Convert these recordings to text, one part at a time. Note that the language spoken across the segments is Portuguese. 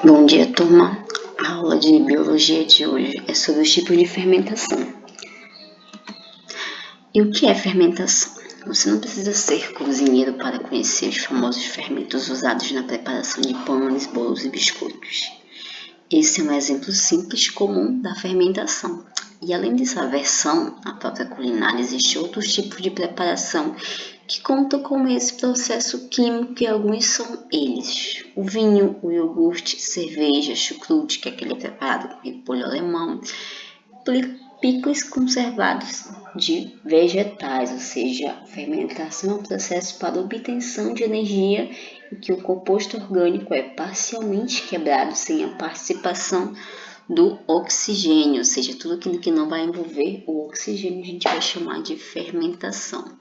Bom dia, turma. A aula de biologia de hoje é sobre os tipos de fermentação. E o que é fermentação? Você não precisa ser cozinheiro para conhecer os famosos fermentos usados na preparação de pães, bolos e biscoitos. Esse é um exemplo simples e comum da fermentação. E além dessa versão, na própria culinária existem outros tipos de preparação que contam com esse processo químico, e alguns são eles: o vinho, o iogurte, cerveja, chucrute, que é aquele preparado com repolho alemão, picos conservados de vegetais, ou seja, a fermentação é um processo para obtenção de energia em que o composto orgânico é parcialmente quebrado sem a participação do oxigênio, ou seja, tudo aquilo que não vai envolver o oxigênio a gente vai chamar de fermentação.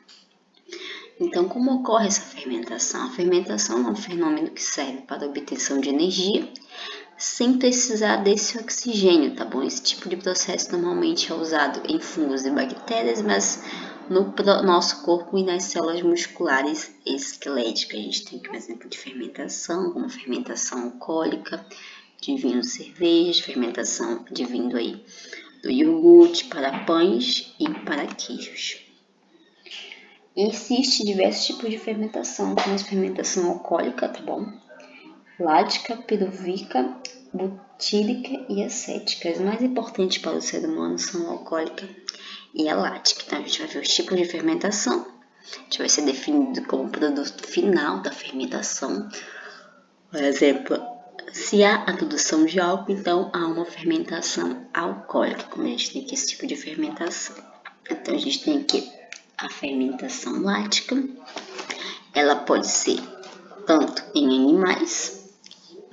Então, como ocorre essa fermentação? A fermentação é um fenômeno que serve para a obtenção de energia sem precisar desse oxigênio, tá bom? Esse tipo de processo normalmente é usado em fungos e bactérias, mas no nosso corpo e nas células musculares esqueléticas. A gente tem aqui um exemplo de fermentação, como fermentação alcoólica, de vinho, cerveja, fermentação de vinho aí do iogurte para pães e para queijos. Existem diversos tipos de fermentação, como a fermentação alcoólica, tá bom? Lática, piruvíca, butírica e acética. As mais importantes para o ser humano são a alcoólica e a lática. Então, a gente vai ver os tipos de fermentação. A gente vai ser definido como produto final da fermentação. Por exemplo, se há a produção de álcool, então há uma fermentação alcoólica, como a gente tem aqui esse tipo de fermentação. Então, a gente tem aqui a fermentação lática. Ela pode ser tanto em animais,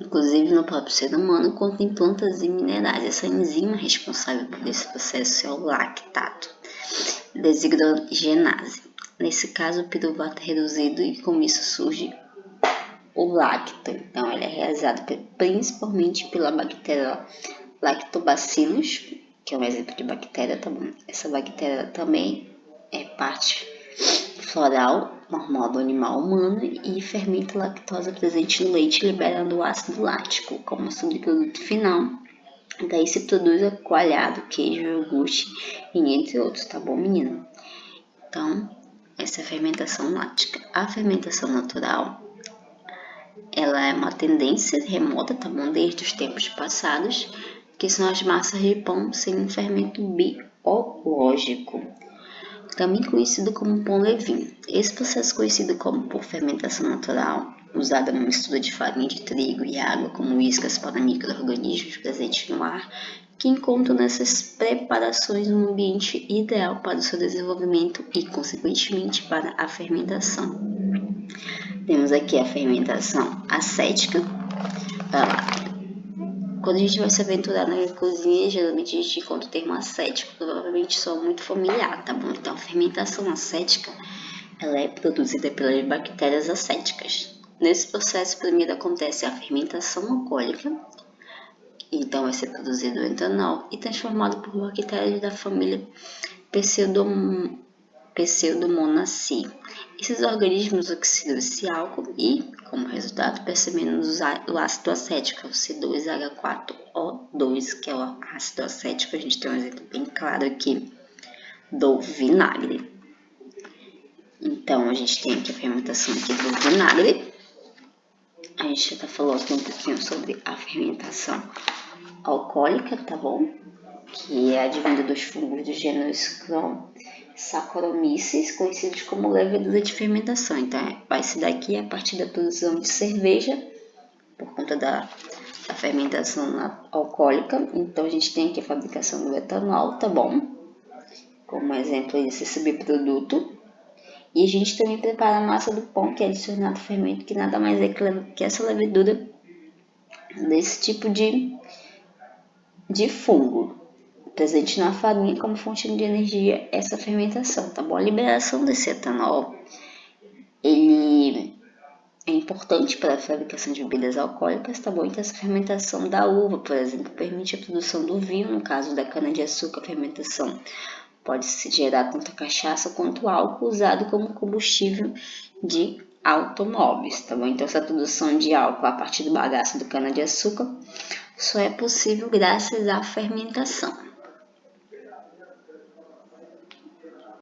inclusive no próprio ser humano, quanto em plantas e minerais. Essa enzima responsável por esse processo é o lactato deshidrogenase. Nesse caso, o piruvato é reduzido e com isso surge o lacto. Então, ele é realizado principalmente pela bactéria Lactobacillus, que é um exemplo de bactéria, tá bom? Essa bactéria também é parte floral normal do animal humano e fermenta a lactose presente no leite, liberando o ácido lático como subproduto final. Daí se produz o coalhado, queijo, iogurte e entre outros, tá bom, menino? Então, essa é a fermentação lática. A fermentação natural, ela é uma tendência remota, tá bom, desde os tempos passados, que são as massas de pão sem um fermento biológico, também conhecido como pão levinho. Esse processo, conhecido como por fermentação natural, usada numa mistura de farinha de trigo e água como iscas para micro-organismos presentes no ar, que encontram nessas preparações um ambiente ideal para o seu desenvolvimento e, consequentemente, para a fermentação. Temos aqui a fermentação acética. Quando a gente vai se aventurar na cozinha, geralmente a gente encontra o termo acético, provavelmente só muito familiar, tá bom? Então, a fermentação acética, ela é produzida pelas bactérias acéticas. Nesse processo, primeiro acontece a fermentação alcoólica, então vai ser produzido o etanol e transformado por bactérias da família Pseudomonaceae. Esses organismos oxidam esse álcool e, como resultado, percebemos o ácido acético, o C2H4O2, que é o ácido acético. A gente tem um exemplo bem claro aqui do vinagre. Então, a gente tem aqui a fermentação aqui do vinagre. A gente já falou aqui um pouquinho sobre a fermentação alcoólica, tá bom? Que é advinda dos fungos do gênero Saccharomyces, conhecidos como levedura de fermentação. Então, vai se dar aqui a partir da produção de cerveja, por conta da fermentação alcoólica. Então, a gente tem aqui a fabricação do etanol, tá bom? Como exemplo desse subproduto. E a gente também prepara a massa do pão, que é adicionado ao fermento, que nada mais é que essa levedura desse tipo de fungo, presente na farinha como fonte de energia, essa fermentação, tá bom? A liberação desse etanol, ele é importante para a fabricação de bebidas alcoólicas, tá bom? Então, essa fermentação da uva, por exemplo, permite a produção do vinho. No caso da cana-de-açúcar, a fermentação pode se gerar tanto a cachaça quanto o álcool usado como combustível de automóveis, tá bom? Então, essa produção de álcool a partir do bagaço do cana-de-açúcar só é possível graças à fermentação.